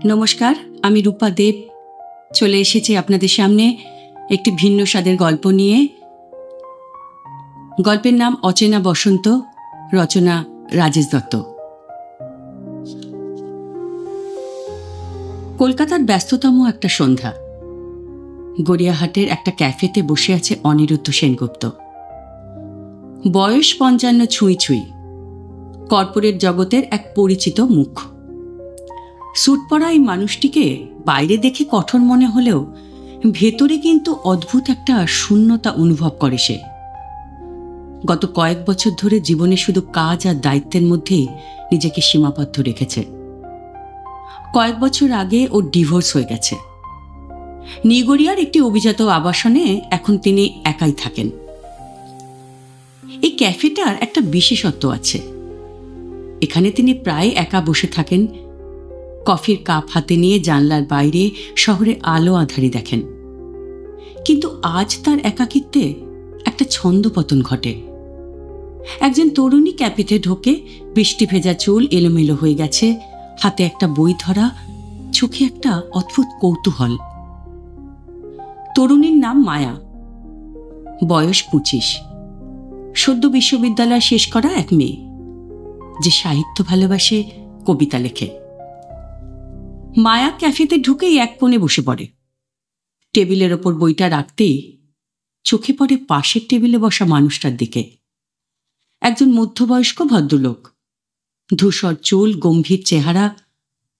নমস্কার, আমি রূপা দেব চলে এসেছি আপনাদের সামনে একটি ভিন্ন স্বাদের গল্প নিয়ে। গল্পের নাম অচেনা বসন্ত, রচনা রাজেশ দত্ত। কলকাতার ব্যস্ততম একটা সন্ধ্যা। গড়িয়াহাটের একটা ক্যাফেতে বসে আছে অনিরুদ্ধ সেনগুপ্ত। বয়স ৫৫ ছুঁই ছুঁই, কর্পোরেট জগতের এক পরিচিত মুখ। স্যুট পরা এই মানুষটিকে বাইরে দেখে কঠোর মনে হলেও ভেতরে কিন্তু অদ্ভুত একটা শূন্যতা অনুভব করে সে। গত কয়েক বছর ধরে জীবনে শুধু কাজ আর দায়িত্বের মধ্যেই নিজেকে সীমাবদ্ধ রেখেছে। কয়েক বছর আগে ওর ডিভোর্স হয়ে গেছে। নিগড়িয়ার একটি অভিজাত আবাসনে এখন তিনি একাই থাকেন। এই ক্যাফেটার একটা বিশেষত্ব আছে। এখানে তিনি প্রায় একা বসে থাকেন, কফির কাপ হাতে নিয়ে জানলার বাইরে শহরে আলো আঁধারি দেখেন। কিন্তু আজ তার একাকিত্বে একটা ছন্দপতন ঘটে। একজন তরুণী ক্যাফেতে ঢোকে, বৃষ্টি ভেজা চুল এলোমেলো হয়ে গেছে, হাতে একটা বই ধরা, চোখে একটা অদ্ভুত কৌতূহল। তরুণীর নাম মায়া, বয়স ২৫, সদ্য বিশ্ববিদ্যালয় শেষ করা এক মেয়ে, যে সাহিত্য ভালোবাসে, কবিতা লেখে। মায়া ক্যাফেতে ঢুকেই এক কোণে বসে পড়ে। টেবিলের ওপর বইটা রাখতেই চোখে পড়ে পাশের টেবিলে বসা মানুষটার দিকে। একজন মধ্যবয়স্ক ভদ্রলোক, ধূসর চুল, গম্ভীর চেহারা,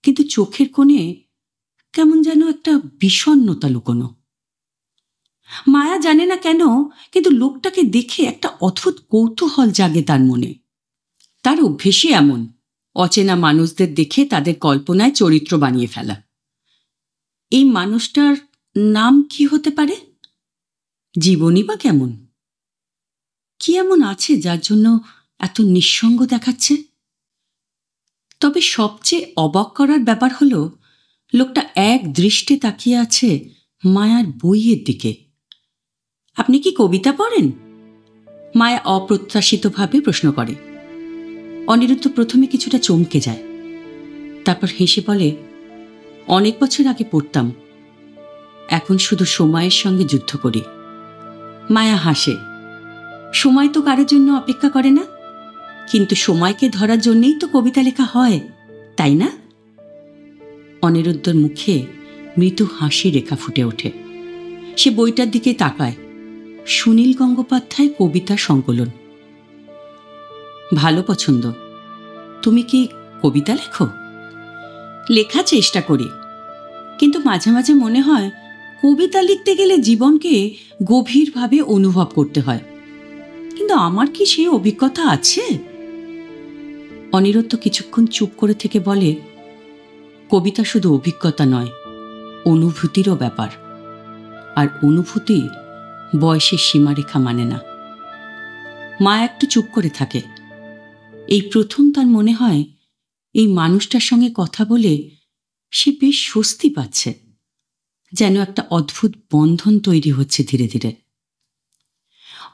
কিন্তু চোখের কোণে কেমন যেন একটা বিষণ্ণতা লুকোনো। মায়া জানে না কেন, কিন্তু লোকটাকে দেখে একটা অদ্ভুত কৌতূহল জাগে তার মনে। তার অভ্যেসই এমন, অচেনা মানুষদের দেখে তাদের কল্পনায় চরিত্র বানিয়ে ফেলা। এই মানুষটার নাম কি হতে পারে? জীবনই বা কেমন? কি এমন আছে যার জন্য এত নিঃসঙ্গ দেখাচ্ছে? তবে সবচেয়ে অবাক করার ব্যাপার হলো, লোকটা এক দৃষ্টে তাকিয়ে আছে মায়ার বইয়ের দিকে। আপনি কি কবিতা পড়েন? মায়া অপ্রত্যাশিতভাবে প্রশ্ন করে। অনিরুদ্ধ প্রথমে কিছুটা চমকে যায়, তারপর হেসে বলে, অনেক বছর আগে পড়তাম, এখন শুধু সময়ের সঙ্গে যুদ্ধ করি। মায়া হাসে। সময় তো কারোর জন্য অপেক্ষা করে না, কিন্তু সময়কে ধরার জন্যেই তো কবিতা লেখা হয়, তাই না? অনিরুদ্ধর মুখে মৃদু হাসি রেখা ফুটে ওঠে। সে বইটার দিকে তাকায়। সুনীল গঙ্গোপাধ্যায় কবিতা সংকলন। ভালো পছন্দ। তুমি কি কবিতা লেখো? লেখা চেষ্টা করি, কিন্তু মাঝে মাঝে মনে হয় কবিতা লিখতে গেলে জীবনকে গভীরভাবে অনুভব করতে হয়। কিন্তু আমার কি সেই অভিজ্ঞতা আছে? অনিরুদ্ধ কিছুক্ষণ চুপ করে থেকে বলে, কবিতা শুধু অভিজ্ঞতা নয়, অনুভূতিরও ব্যাপার। আর অনুভূতি বয়সের সীমারেখা মানে না। মা একটু চুপ করে থাকে। এই প্রথম তার মনে হয় এই মানুষটার সঙ্গে কথা বলে সে বেশ স্বস্তি পাচ্ছে, যেন একটা অদ্ভুত বন্ধন তৈরি হচ্ছে ধীরে ধীরে।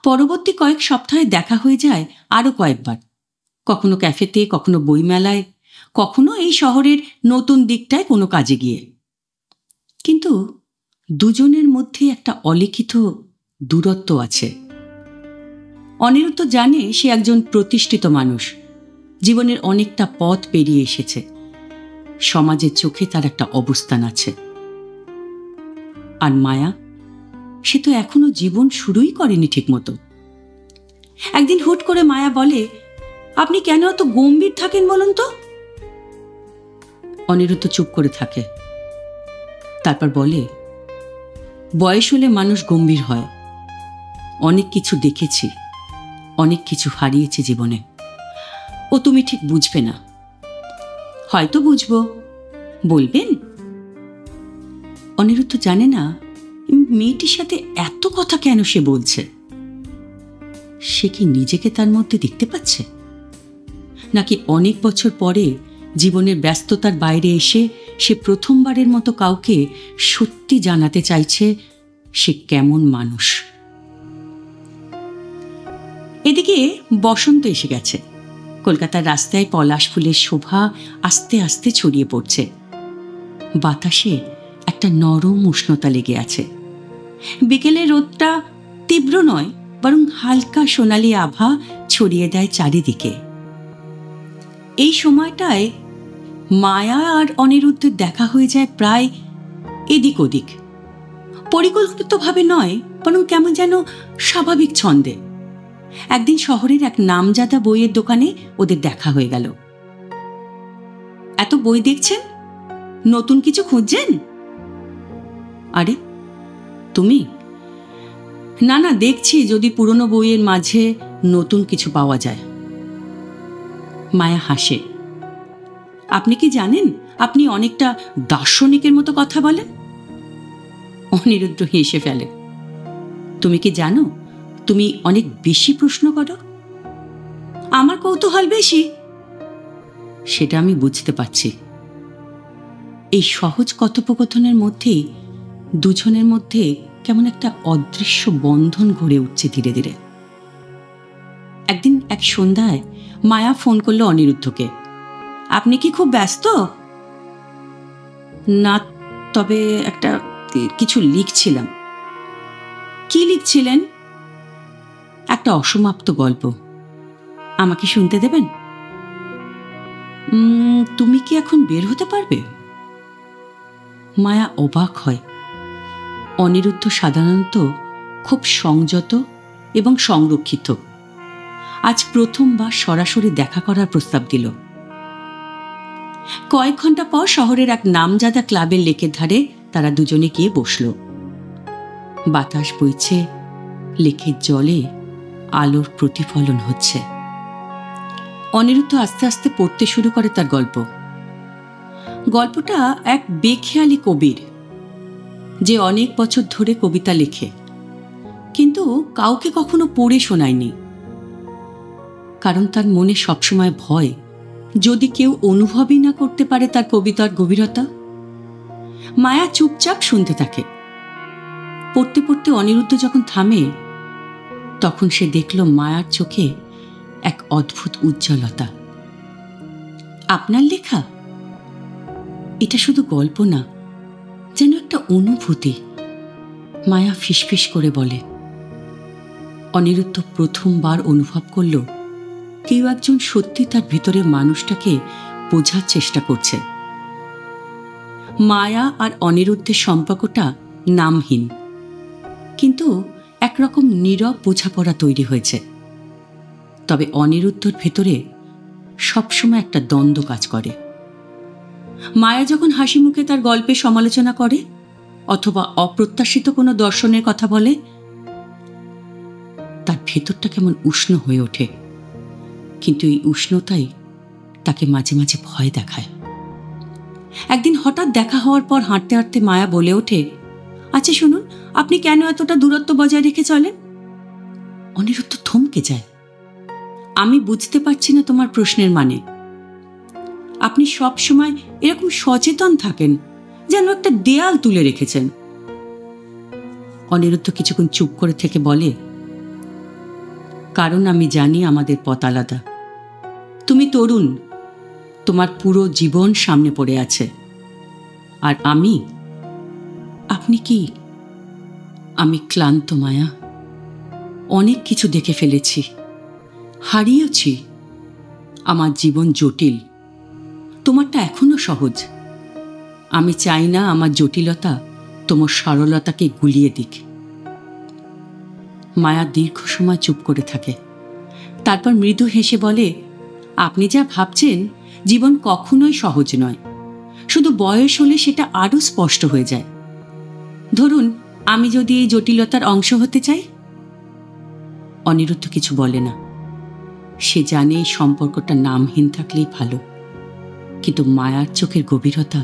পরবর্তী কয়েক সপ্তাহে দেখা হয়ে যায় আরও কয়েকবার, কখনো ক্যাফেতে, কখনো বইমেলায়, কখনো এই শহরের নতুন দিকটায় কোনো কাজে গিয়ে। কিন্তু দুজনের মধ্যে একটা অলিখিত দূরত্ব আছে। অনিরুদ্ধ জানে সে একজন প্রতিষ্ঠিত মানুষ, জীবনের অনেকটা পথ পেরিয়ে এসেছে, সমাজের চোখে তার একটা অবস্থান আছে। আর মায়া, সে তো এখনো জীবন শুরুই করেনি ঠিক মতো। একদিন হুট করে মায়া বলে, আপনি কেন এত গম্ভীর থাকেন বলুন তো? অনিরুদ্ধ চুপ করে থাকে, তারপর বলে, বয়স হলে মানুষ গম্ভীর হয়। অনেক কিছু দেখেছি, অনেক কিছু হারিয়েছি জীবনে। ও তুমি ঠিক বুঝবে না। হয়তো বুঝবো, বলবেন? অনিরুদ্ধ জানে না মেয়েটির সাথে এত কথা কেন সে বলছে। সে কি নিজেকে তার মধ্যে দেখতে পাচ্ছে, নাকি অনেক বছর পরে জীবনের ব্যস্ততার বাইরে এসে সে প্রথমবারের মতো কাউকে সত্যি জানাতে চাইছে সে কেমন মানুষ? এদিকে বসন্ত এসে গেছে। কলকাতার রাস্তায় পলাশ ফুলের শোভা আস্তে আস্তে ছড়িয়ে পড়ছে। বাতাসে একটা নরম উষ্ণতা লেগে আছে। বিকেলের রোদটা তীব্র নয়, বরং হালকা সোনালি আভা ছড়িয়ে দেয় চারিদিকে। এই সময়টায় মায়া আর অনিরুদ্ধের দেখা হয়ে যায় প্রায় এদিক ওদিক, পরিকল্পিতভাবে নয়, বরং কেমন যেন স্বাভাবিক ছন্দে। একদিন শহরের এক নামজাদা বইয়ের দোকানে ওদের দেখা হয়ে গেল। এত বই দেখছেন, নতুন কিছু খুঁজছেন? আরে তুমি? না না, দেখছি যদি পুরনো বইয়ের মাঝে নতুন কিছু পাওয়া যায়। মায়া হাসে। আপনি কি জানেন, আপনি অনেকটা দার্শনিকের মতো কথা বলেন। অনিরুদ্ধ হেসে ফেলে। তুমি কি জানো, তুমি অনেক বেশি প্রশ্ন করো। আমার কৌতূহল বেশি, সেটা আমি বুঝতে পারছি। এই সহজ কথোপকথনের মধ্যেই দুজনের মধ্যে কেমন একটা অদৃশ্য বন্ধন গড়ে উঠছে ধীরে ধীরে। একদিন এক সন্ধ্যায় মায়া ফোন করলো অনিরুদ্ধকে। আপনি কি খুব ব্যস্ত? না, তবে একটা কিছু লিখছিলাম। কি লিখছিলেন? একটা অসমাপ্ত গল্প। আমাকে শুনতে দেবেন? তুমি কি এখন বের হতে পারবে? মায়া অবাক হয়। অনিরুদ্ধ সাধারণত খুব সংযত এবং সংরক্ষিত। আজ প্রথমবার সরাসরি দেখা করার প্রস্তাব দিল। কয়েক ঘন্টা পর শহরের এক নামজাদা ক্লাবের লেকের ধারে তারা দুজনে গিয়ে বসল। বাতাস বইছে, লেকের জলে আলোর প্রতিফলন হচ্ছে। অনিরুদ্ধ আস্তে আস্তে পড়তে শুরু করে তার গল্প। গল্পটা এক বেখেয়ালি কবির, যে অনেক বছর ধরে কবিতা লেখে, কিন্তু কাউকে কখনো পড়ে শোনায়নি। কারণ তার মনে সবসময় ভয়, যদি কেউ অনুভবই না করতে পারে তার কবিতার গভীরতা। মায়া চুপচাপ শুনতে থাকে। পড়তে পড়তে অনিরুদ্ধ যখন থামে, তখন সে দেখল মায়ার চোখে এক অদ্ভুত উজ্জ্বলতা। আপনার লেখা? এটা শুধু গল্প না, যেন একটা অনুভূতি। মায়া ফিসফিস করে বলে। অনিরুদ্ধ প্রথমবার অনুভব করল কেউ একজন সত্যি তার ভিতরে মানুষটাকে বোঝার চেষ্টা করছে। মায়া আর অনিরুদ্ধের সম্পর্কটা নামহীন, কিন্তু একরকম নীরব বোঝাপড়া তৈরি হয়েছে। তবে অনিরুদ্ধর ভেতরে সবসময় একটা দ্বন্দ্ব কাজ করে। মায়া যখন হাসি মুখে তার গল্পের সমালোচনা করে অথবা অপ্রত্যাশিত কোনো দর্শনের কথা বলে, তার ভেতরটা কেমন উষ্ণ হয়ে ওঠে। কিন্তু এই উষ্ণতাই তাকে মাঝে মাঝে ভয় দেখায়। একদিন হঠাৎ দেখা হওয়ার পর হাঁটতে হাঁটতে মায়া বলে ওঠে, আচ্ছা শুনুন, আপনি কেন এতটা দূরত্ব বজায় রেখে চলেন? অনিরুদ্ধ থমকে যায়। আমি বুঝতে পারছি না তোমার প্রশ্নের মানে। আপনি সব সময় এরকম সচেতন থাকেন, যেন একটা দেয়াল তুলে রেখেছেন। অনিরুদ্ধ কিছুক্ষণ চুপ করে থেকে বলে, কারণ আমি জানি আমাদের পথ আলাদা। তুমি তরুণ, তোমার পুরো জীবন সামনে পড়ে আছে, আর আপনি কি? আমি ক্লান্ত মায়া। অনেক কিছু দেখে ফেলেছি, হারিয়েছি। আমার জীবন জটিল, তোমারটা এখনো সহজ। আমি চাই না আমার জটিলতা তোমার সরলতাকে গুলিয়ে দিক। মায়া দীর্ঘ সময় চুপ করে থাকে, তারপর মৃদু হেসে বলে, আপনি যা ভাবছেন জীবন কখনোই সহজ নয়, শুধু বয়স হলে সেটা আরো স্পষ্ট হয়ে যায়। ধরুন, আমি যদি এই জটিলতার অংশ হতে চাই। অনিরুদ্ধ কিছু বলে না। সে জানে এই সম্পর্কটা নামহীন থাকলেই ভালো, কিন্তু মায়ার চোখের গভীরতা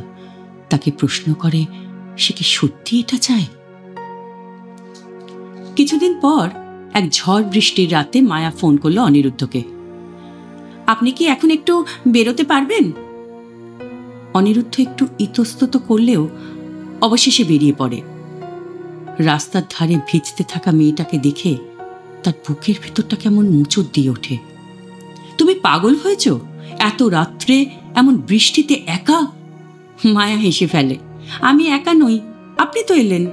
তাকে প্রশ্ন করে, সে কি সত্যি এটা চায়? কিছুদিন পর এক ঝড় বৃষ্টির রাতে মায়া ফোন করলো অনিরুদ্ধকে। আপনি কি এখন একটু বেরোতে পারবেন? অনিরুদ্ধ একটু ইতস্তত করলেও অবশেষে বেরিয়ে পড়ে। রাস্তার ধারে ভিজতে থাকা মেয়েটাকে দেখে তার বুকের ভেতরটা কেমন মুচড় দিয়ে ওঠে। তুমি পাগল হয়েছ? এত রাত্রে এমন বৃষ্টিতে একা? মায়া হেসে ফেলে। আমি একা নই, আপনি তো এলেন।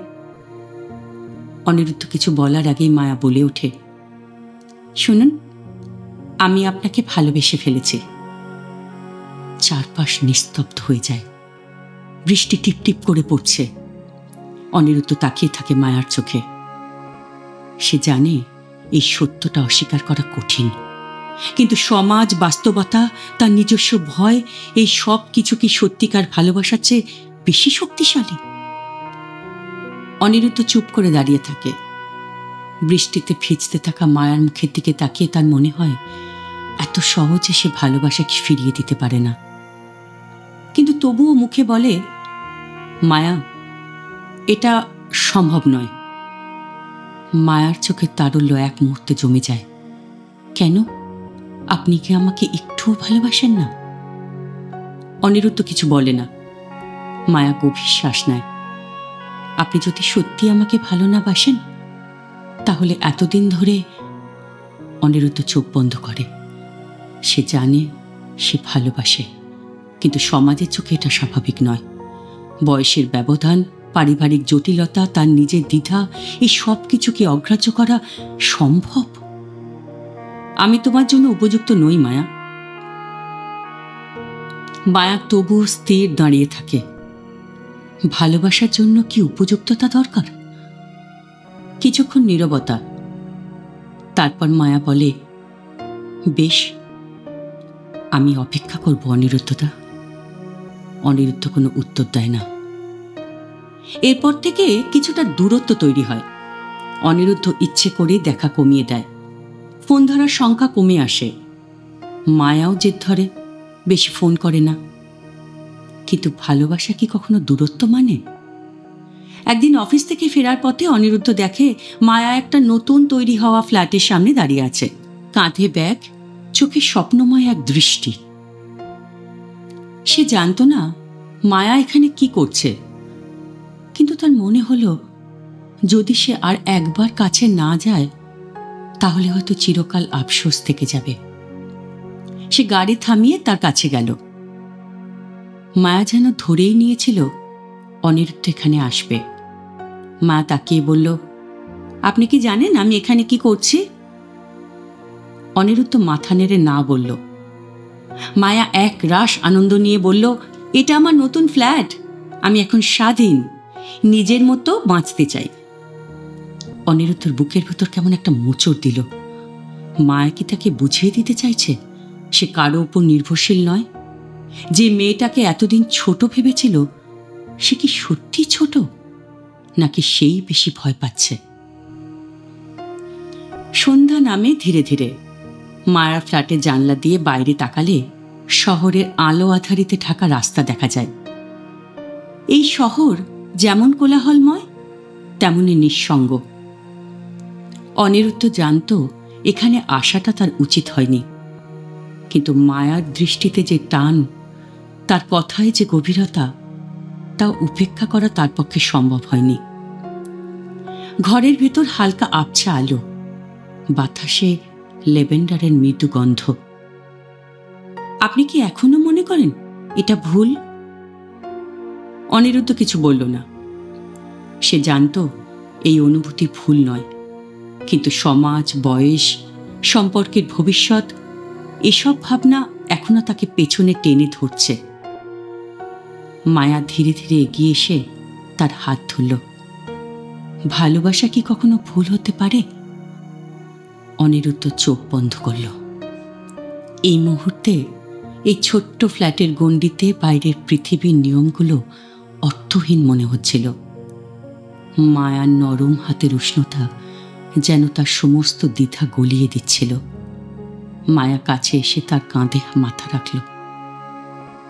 অনিরুদ্ধ কিছু বলার আগেই মায়া বলে ওঠে, শুনুন, আমি আপনাকে ভালোবেসে ফেলেছি। চারপাশ নিস্তব্ধ হয়ে যায়। বৃষ্টি টিপটিপ করে পড়ছে। অনিরুদ্ধ তাকিয়ে থাকে মায়ার চোখে। সে জানে এই সত্যটা অস্বীকার করা কঠিন, কিন্তু সমাজ, বাস্তবতা, তার নিজস্ব ভয়, এই সব কিছু কি সত্যিকার ভালোবাসার চেয়ে বেশি শক্তিশালী? অনিরুদ্ধ চুপ করে দাঁড়িয়ে থাকে। বৃষ্টিতে ভিজতে থাকা মায়ার মুখের দিকে তাকিয়ে তার মনে হয় এত সহজে সে ভালোবাসাকে ফিরিয়ে দিতে পারে না। কিন্তু তবুও মুখে বলে, মায়া, এটা সম্ভব নয়। মায়ার চোখের তারল্য এক মুহূর্তে জমে যায়। কেন? আপনি কি আমাকে একটুও ভালোবাসেন না? অনিরুদ্ধ কিছু বলে না। মায়া গভীর শ্বাস নেয়। আপনি যদি সত্যি আমাকে ভালো না বাসেন, তাহলে এতদিন ধরে... অনিরুদ্ধ চোখ বন্ধ করে। সে জানে সে ভালোবাসে, কিন্তু সমাজের চোখে এটা স্বাভাবিক নয়। বয়সের ব্যবধান, পারিবারিক জটিলতা, তার নিজের দ্বিধা, এই সব কিছুকে অগ্রাহ্য করা সম্ভব? আমি তোমার জন্য উপযুক্ত নই মায়া। মায়া তবুও স্থির দাঁড়িয়ে থাকে। ভালোবাসার জন্য কি উপযুক্ততা দরকার? কিছুক্ষণ নীরবতা। তারপর মায়া বলে, বেশ, আমি অপেক্ষা করব অনিরুদ্ধদা। অনিরুদ্ধ কোনো উত্তর দেয় না। এরপর থেকে কিছুটা দূরত্ব তৈরি হয়। অনিরুদ্ধ ইচ্ছে করে দেখা কমিয়ে দেয়। ফোন ধরার সংখ্যা কমে আসে। মায়াও জেদ ধরে, বেশি ফোন করে না। কিন্তু ভালোবাসা কি কখনো দূরত্ব মানে? একদিন অফিস থেকে ফেরার পথে অনিরুদ্ধ দেখে মায়া একটা নতুন তৈরি হওয়া ফ্ল্যাটের সামনে দাঁড়িয়ে আছে। কাঁধে ব্যাগ, চোখে স্বপ্নময় এক দৃষ্টি। সে জানতো না মায়া এখানে কি করছে, কিন্তু তার মনে হলো যদি সে আর একবার কাছে না যায়, তাহলে হয়তো চিরকাল আফসোস থেকে যাবে। সে গাড়ি থামিয়ে তার কাছে গেল। মায়া যেন ধরেই নিয়েছিল অনিরুদ্ধ এখানে আসবে। মায়া তাকিয়ে বলল, আপনি কি জানেন আমি এখানে কি করছি? অনিরুদ্ধ মাথা নেড়ে না বলল। মায়া এক রাশ আনন্দ নিয়ে বলল, এটা আমার নতুন ফ্ল্যাট। আমি এখন স্বাধীন, নিজের মতো বাঁচতে চাই। অনিরুদ্ধর বুকের ভেতর কেমন একটা মোচড় দিল। মায়া কি তাকে বুঝিয়ে দিতে চাইছে সে কারো উপর নির্ভরশীল নয়? যে মেয়েটাকে এতদিন ছোট ভেবেছিল, সে কি সত্যি ছোট, নাকি সেই বেশি ভয় পাচ্ছে? সন্ধ্যা নামে ধীরে ধীরে। মায়ার ফ্ল্যাটের জানলা দিয়ে বাইরে তাকালে শহরের আলো আধারিতে ঢাকা রাস্তা দেখা যায়। এই শহর যেমন কোলাহলময়, তেমনই নিঃসঙ্গ। অনিরুদ্ধ জানত এখানে আসাটা তার উচিত হয়নি, কিন্তু মায়ার দৃষ্টিতে যে টান, তার কথায় যে গভীরতা, তা উপেক্ষা করা তার পক্ষে সম্ভব হয়নি। ঘরের ভেতর হালকা আবছা আলো, বাতাসে ল্যাভেন্ডারের মৃদু গন্ধ। আপনি কি এখনো মনে করেন এটা ভুল? অনিরুদ্ধ কিছু বলল না। সে জানত এই অনুভূতি ভুল নয়, কিন্তু সমাজ, বয়স, সম্পর্কের ভবিষ্যৎ, এসব ভাবনা এখনো তাকে পেছনে টেনে ধরছে। মায়া ধীরে ধীরে এগিয়ে এসে তার হাত ধরল। ভালোবাসা কি কখনো ভুল হতে পারে? অনিরুদ্ধ চোখ বন্ধ করল। এই মুহূর্তে এই ছোট্ট ফ্ল্যাটের গণ্ডিতে বাইরের পৃথিবীর নিয়মগুলো অর্থহীন মনে হচ্ছিল। মায়ার নরম হাতের উষ্ণতা যেন তার সমস্ত দ্বিধা গলিয়ে দিচ্ছিল। মায়া কাছে এসে তার কাঁধে মাথা রাখল।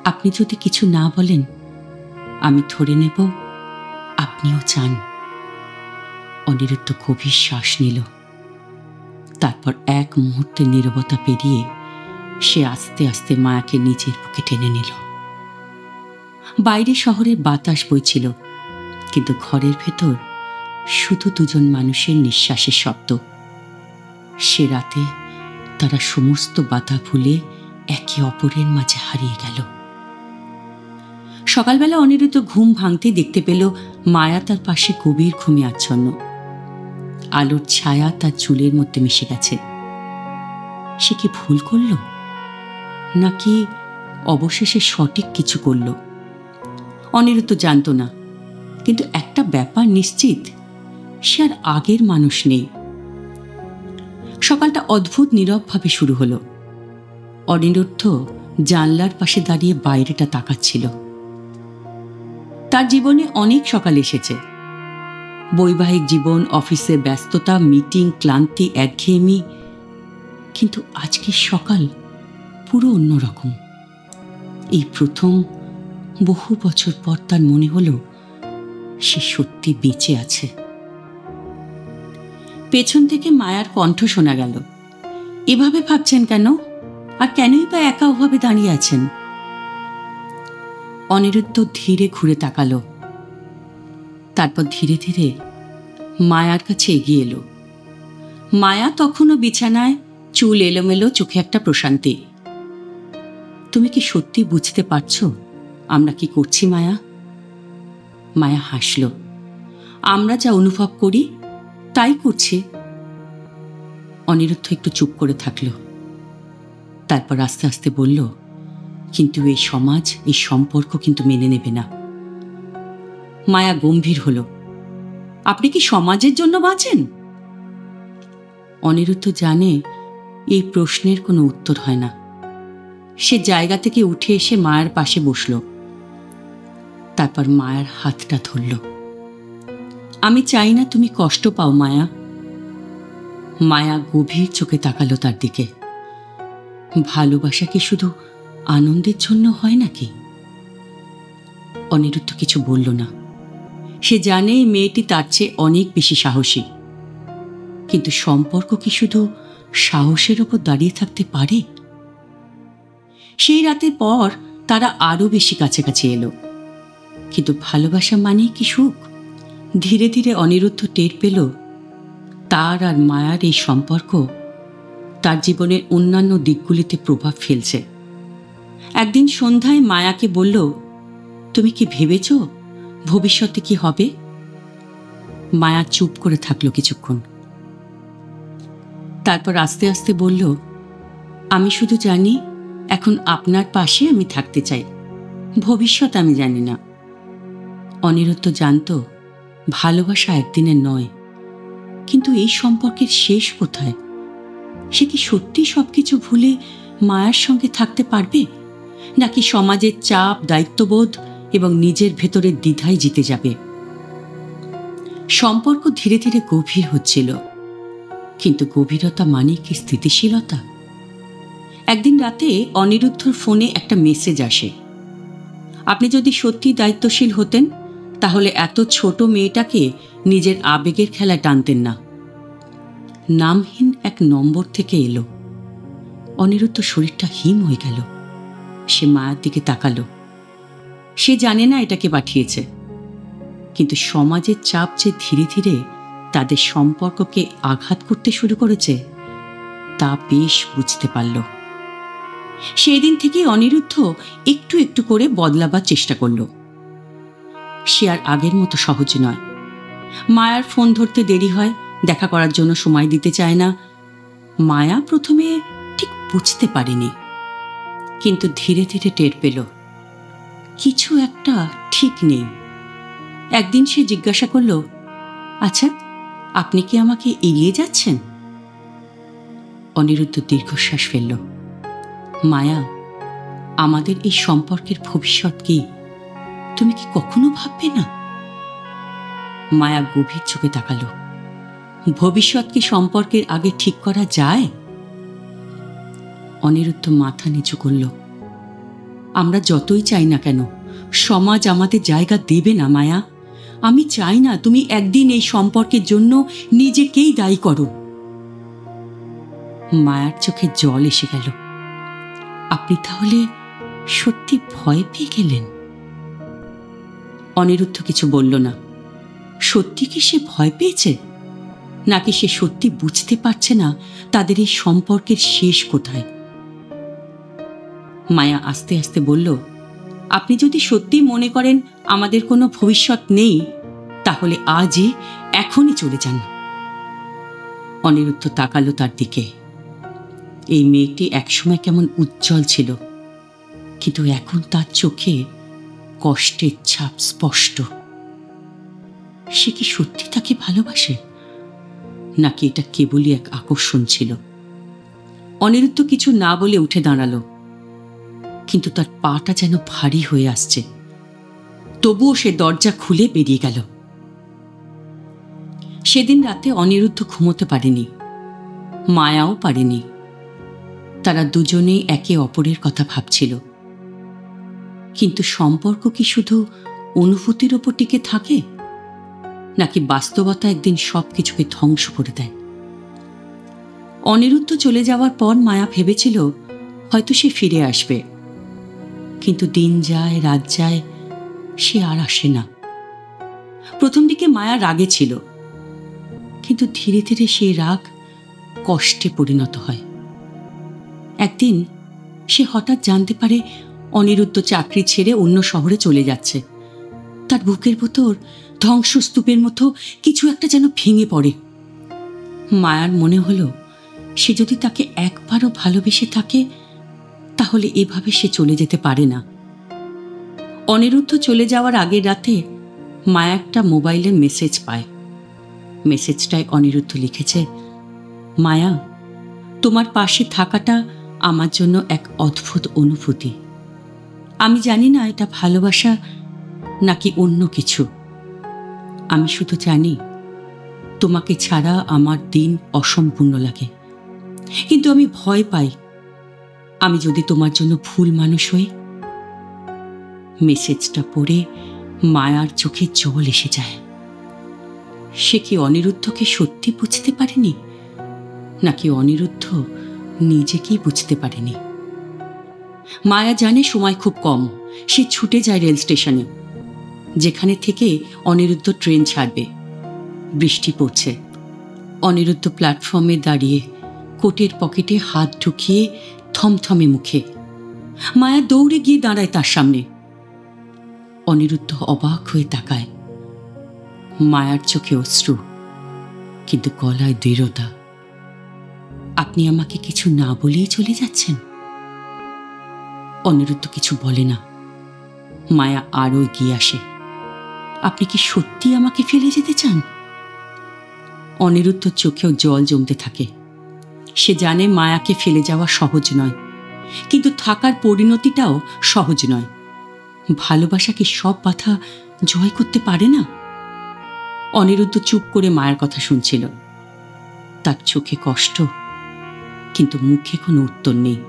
আপনি যদি কিছু না বলেন, আমি ধরে নেব আপনিও চান। অনিরুদ্ধ গভীর শ্বাস নিল। তারপর এক মুহূর্তে নীরবতা পেরিয়ে সে আস্তে আস্তে মায়াকে নিজের বুকে টেনে নিল। বাইরে শহরের বাতাস বইছিল, কিন্তু ঘরের ভেতর শুধু দুজন মানুষের নিঃশ্বাসের শব্দ। সে রাতে তারা সমস্ত বাধা ভুলে একে অপরের মাঝে হারিয়ে গেল। সকালবেলা অনিরুদ্ধ ঘুম ভাঙতেই দেখতে পেল মায়া তার পাশে গভীর ঘুমে আচ্ছন্ন। আলোর ছায়া তার চুলের মধ্যে মিশে গেছে। সে কি ভুল করল, নাকি অবশেষে সঠিক কিছু করল? অনিরুদ্ধ জানত না, কিন্তু একটা ব্যাপার নিশ্চিত, সে আর আগের মানুষ নেই। সকালটা অদ্ভুত নীরবভাবে শুরু হলো। অনিরুদ্ধ জানলার পাশে দাঁড়িয়ে বাইরেটা তাকাচ্ছিল। তার জীবনে অনেক সকাল এসেছে, বৈবাহিক জীবন, অফিসের ব্যস্ততা, মিটিং, ক্লান্তি, একঘেয়েমি, কিন্তু আজকের সকাল পুরো অন্যরকম। এই প্রথম বহু বছর পর তার মনে হলো সে সত্যি বেঁচে আছে। পেছন থেকে মায়ার কণ্ঠ শোনা গেল, এভাবে ভাবছেন কেন, আর কেনই বা একা ওভাবে দাঁড়িয়ে আছেন? অনিরুদ্ধ ধীরে ঘুরে তাকালো, তারপর ধীরে ধীরে মায়ার কাছে এগিয়ে এলো। মায়া তখনও বিছানায়, চুল এলোমেলো, চোখে একটা প্রশান্তি। তুমি কি সত্যি বুঝতে পারছো আমরা কি করছি মায়া? মায়া হাসল। আমরা যা অনুভব করি তাই করছি। অনিরুদ্ধ একটু চুপ করে থাকল, তারপর আস্তে আস্তে বলল, কিন্তু এই সমাজ, এই সম্পর্ক কিন্তু মেনে নেবে না। মায়া গম্ভীর হল, আপনি কি সমাজের জন্য বাঁচেন? অনিরুদ্ধ জানে এই প্রশ্নের কোনো উত্তর হয় না। সে জায়গা থেকে উঠে এসে মায়ের পাশে বসল, তারপর মায়ের হাতটা ধরল। আমি চাই না তুমি কষ্ট পাও মায়া। মায়া গভীর চোখে তাকালো তার দিকে। ভালোবাসা কি শুধু আনন্দের জন্য হয় নাকি? অনিরুদ্ধ কিছু বলল না। সে জানে মেয়েটি তার চেয়ে অনেক বেশি সাহসী, কিন্তু সম্পর্ক কি শুধু সাহসের ওপর দাঁড়িয়ে থাকতে পারে? সেই রাতের পর তারা আরো বেশি কাছাকাছি এলো, কিন্তু ভালোবাসা মানে কি সুখ? ধীরে ধীরে অনিরুদ্ধ টের পেল তার আর মায়ার এই সম্পর্ক তার জীবনের অন্যান্য দিকগুলিতে প্রভাব ফেলছে। একদিন সন্ধ্যায় মায়াকে বলল, তুমি কি ভেবেছ ভবিষ্যতে কি হবে? মায়া চুপ করে থাকলো কিছুক্ষণ, তারপর আস্তে আস্তে বলল, আমি শুধু জানি এখন আপনার পাশে আমি থাকতে চাই, ভবিষ্যৎ আমি জানি না। অনিরুদ্ধ জানত ভালোবাসা একদিনের নয়, কিন্তু এই সম্পর্কের শেষ কোথায়? সে কি সত্যি সবকিছু ভুলে মায়ার সঙ্গে থাকতে পারবে, নাকি সমাজের চাপ, দায়িত্ববোধ এবং নিজের ভেতরের দ্বিধায় জিতে যাবে? সম্পর্ক ধীরে ধীরে গভীর হচ্ছিল, কিন্তু গভীরতা মানে কি স্থিতিশীলতা? একদিন রাতে অনিরুদ্ধর ফোনে একটা মেসেজ আসে, আপনি যদি সত্যি দায়িত্বশীল হতেন তাহলে এত ছোট মেয়েটাকে নিজের আবেগের খেলায় টানতেন না। নামহীন এক নম্বর থেকে এলো। অনিরুদ্ধ শরীরটা হিম হয়ে গেল। সে মায়ের দিকে তাকালো। সে জানে না এটাকে পাঠিয়েছে, কিন্তু সমাজের চাপ যে ধীরে ধীরে তাদের সম্পর্ককে আঘাত করতে শুরু করেছে তা বেশ বুঝতে পারল। সেই দিন থেকে অনিরুদ্ধ একটু একটু করে বদলাবার চেষ্টা করল। সে আর আগের মতো সহজ নয়। মায়ার ফোন ধরতে দেরি হয়, দেখা করার জন্য সময় দিতে চায় না। মায়া প্রথমে ঠিক বুঝতে পারেনি, কিন্তু ধীরে ধীরে টের পেল কিছু একটা ঠিক নেই। একদিন সে জিজ্ঞাসা করল, আচ্ছা আপনি কি আমাকে এড়িয়ে যাচ্ছেন? অনিরুদ্ধ দীর্ঘশ্বাস ফেলল। মায়া, আমাদের এই সম্পর্কের ভবিষ্যৎ কি তুমি কি কখনো ভাববে না? মায়া গভীর চোখে তাকালো। ভবিষ্যৎ কি সম্পর্কের আগে ঠিক করা যায়? অনিরুদ্ধ মাথা নিচু করল। আমরা যতই চাই না কেন সমাজ আমাদের জায়গা দেবে না মায়া। আমি চাই না তুমি একদিন এই সম্পর্কের জন্য নিজেকেই দায়ী করো। মায়ার চোখে জল এসে গেল। আপনি তাহলে সত্যি ভয় পেয়ে গেলেন? অনিরুদ্ধ কিছু বলল না। সত্যি কি সে ভয় পেয়েছে, নাকি সে সত্যি বুঝতে পারছে না তাদের এই সম্পর্কের শেষ কোথায়? মায়া আস্তে আস্তে বলল, আপনি যদি সত্যি মনে করেন আমাদের কোনো ভবিষ্যৎ নেই, তাহলে আজই এখনই চলে যান। অনিরুদ্ধ তাকালো তার দিকে। এই মেয়েটি একসময় কেমন উজ্জ্বল ছিল, কিন্তু এখন তার চোখে কষ্টের ছাপ স্পষ্ট। সে কি সত্যি তাকে ভালোবাসে, নাকি এটা কেবলই এক আকর্ষণ ছিল? অনিরুদ্ধ কিছু না বলে উঠে দাঁড়ালো, কিন্তু তার পাটা যেন ভারী হয়ে আসছে। তবুও সে দরজা খুলে বেরিয়ে গেল। সেদিন রাতে অনিরুদ্ধ ঘুমোতে পারেনি, মায়াও পারেনি। তারা দুজনেই একে অপরের কথা ভাবছিল। কিন্তু সম্পর্ক কি শুধু অনুভূতির ওপর টিকে থাকে, নাকি বাস্তবতা একদিন সবকিছুকে ধ্বংস করে দেয়? অনিরুদ্ধ চলে যাওয়ার পর মায়া ভেবেছিল হয়তো সে ফিরে আসবে, কিন্তু দিন যায় রাত যায়, সে আর আসে না। প্রথম দিকে মায়া রাগে ছিল, কিন্তু ধীরে ধীরে সেই রাগ কষ্টে পরিণত হয়। একদিন সে হঠাৎ জানতে পারে অনিরুদ্ধ চাকরি ছেড়ে অন্য শহরে চলে যাচ্ছে। তার বুকের ভেতর ধ্বংসস্তূপের মতো কিছু একটা যেন ভেঙে পড়ে। মায়ার মনে হলো সে যদি তাকে একবারও ভালোবেসে থাকে, তাহলে এভাবে সে চলে যেতে পারে না। অনিরুদ্ধ চলে যাওয়ার আগের রাতে মায়া একটা মোবাইলে মেসেজ পায়। মেসেজটায় অনিরুদ্ধ লিখেছে, মায়া, তোমার পাশে থাকাটা আমার জন্য এক অদ্ভুত অনুভূতি। আমি জানি না এটা ভালোবাসা নাকি অন্য কিছু। আমি শুধু জানি তোমাকে ছাড়া আমার দিন অসম্পূর্ণ লাগে, কিন্তু আমি ভয় পাই আমি যদি তোমার জন্য ভুল মানুষ হই। মেসেজটা পড়ে মায়ার চোখে জল এসে যায়। সে কি অনিরুদ্ধকে সত্যি বুঝতে পারেনি, নাকি অনিরুদ্ধ নিজেকেই বুঝতে পারেনি? মায়া জানে সময় খুব কম। সে ছুটে যায় রেল স্টেশনে, যেখানে থেকে অনিরুদ্ধ ট্রেন ছাড়বে। বৃষ্টি পড়ছে। অনিরুদ্ধ প্ল্যাটফর্মে দাঁড়িয়ে কোটের পকেটে হাত ঢুকিয়ে থমথমে মুখে। মায়া দৌড়ে গিয়ে দাঁড়ায় তার সামনে। অনিরুদ্ধ অবাক হয়ে তাকায়। মায়ার চোখে অশ্রু, কিন্তু গলায় দৃঢ়তা। আপনি আমাকে কিছু না বলেই চলে যাচ্ছেন? অনিরুদ্ধ কিছু বলে না। মায়া আরও এগিয়ে আসে। আপনি কি সত্যি আমাকে ফেলে যেতে চান? অনিরুদ্ধ চোখেও জল জমতে থাকে। সে জানে মায়াকে ফেলে যাওয়া সহজ নয়, কিন্তু থাকার পরিণতিটাও সহজ নয়। ভালোবাসা কি সব বাধা জয় করতে পারে না? অনিরুদ্ধ চুপ করে মায়ের কথা শুনছিল। তার চোখে কষ্ট, কিন্তু মুখে কোনো উত্তর নেই।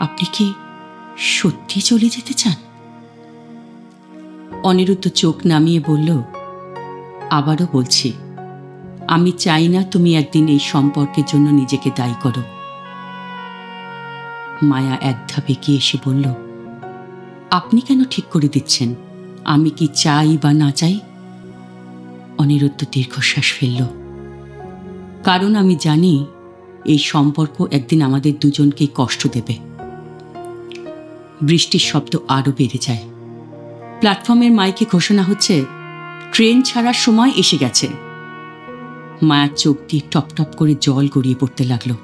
আপনি কি সত্যি চলে যেতে চান? অনিরুদ্ধ চোখ নামিয়ে বলল, আবারও বলছি, আমি চাই না তুমি একদিন এই সম্পর্কের জন্য নিজেকে দায়ী করো। মায়া এক ধাপ এগিয়ে এসে বলল, আপনি কেন ঠিক করে দিচ্ছেন আমি কি চাই বা না চাই? অনিরুদ্ধ দীর্ঘশ্বাস ফেলল। কারণ আমি জানি এই সম্পর্ক একদিন আমাদের দুজনকেই কষ্ট দেবে। বৃষ্টির শব্দ আরও বেড়ে যায়। প্ল্যাটফর্মের মাইকে ঘোষণা হচ্ছে, ট্রেন ছাড়ার সময় এসে গেছে। মায়ার চোখ দিয়ে টপ টপ করে জল গড়িয়ে পড়তে লাগলো।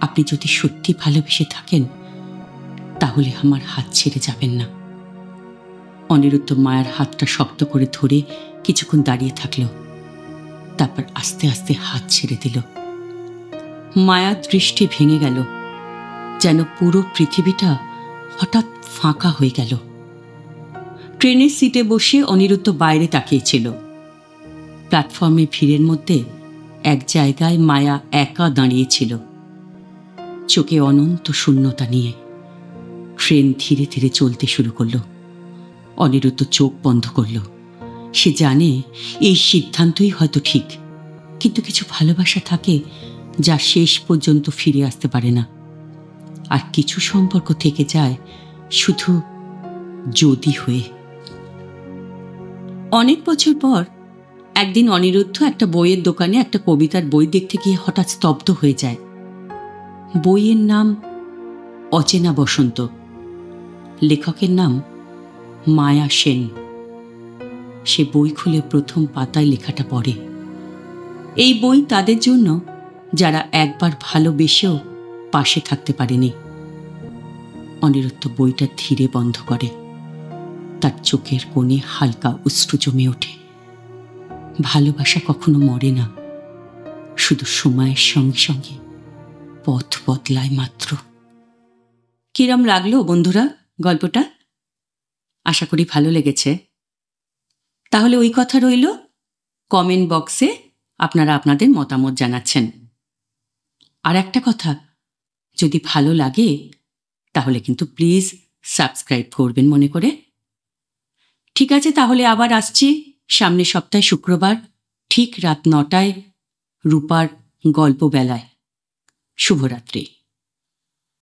আপনি যদি সত্যি ভালোবেসে থাকেন, তাহলে আমার হাত ছেড়ে যাবেন না। অনিরুদ্ধ মায়ের হাতটা শক্ত করে ধরে কিছুক্ষণ দাঁড়িয়ে থাকলো, তারপর আস্তে আস্তে হাত ছেড়ে দিল। মায়ার দৃষ্টি ভেঙে গেল, যেন পুরো পৃথিবীটা হঠাৎ ফাঁকা হয়ে গেল। ট্রেনের সিটে বসে অনিরুদ্ধ বাইরে তাকিয়েছিল। প্ল্যাটফর্মে ভিড়ের মধ্যে এক জায়গায় মায়া একা দাঁড়িয়েছিল, চোখে অনন্ত শূন্যতা নিয়ে। ট্রেন ধীরে ধীরে চলতে শুরু করল। অনিরুদ্ধ চোখ বন্ধ করল। সে জানে এই সিদ্ধান্তই হয়তো ঠিক, কিন্তু কিছু ভালোবাসা থাকে যা শেষ পর্যন্ত ফিরে আসতে পারে না। আর কিছু সম্পর্ক থেকে যায় শুধু যদি হয়ে। অনেক বছর পর একদিন অনিরুদ্ধ একটা বইয়ের দোকানে একটা কবিতার বই দেখতে গিয়ে হঠাৎ স্তব্ধ হয়ে যায়। বইয়ের নাম অচেনা বসন্ত। লেখকের নাম মায়া সেন। সে বই খুলে প্রথম পাতায় লেখাটা পড়ে। এই বই তাদের জন্য যারা একবার ভালোবেসেও পাশে থাকতে পারেনি। অনিরুদ্ধ বইটা ধীরে বন্ধ করে। তার চোখের কোণে হালকা অশ্রু জমে ওঠে। ভালোবাসা কখনো মরে না, শুধু সময়ের সঙ্গে সঙ্গে পথ বদলায় মাত্র। কিরম লাগলো বন্ধুরা গল্পটা? আশা করি ভালো লেগেছে। তাহলে ওই কথা রইল, কমেন্ট বক্সে আপনারা আপনাদের মতামত জানাচ্ছেন। আর একটা কথা, যদি ভালো লাগে তাহলে কিন্তু প্লিজ সাবস্ক্রাইব করবেন মনে করে। ঠিক আছে, তাহলে আবার আসছি সামনের সপ্তাহে শুক্রবার ঠিক রাত 9টায় রূপার গল্প বেলায়। শুভরাত্রি।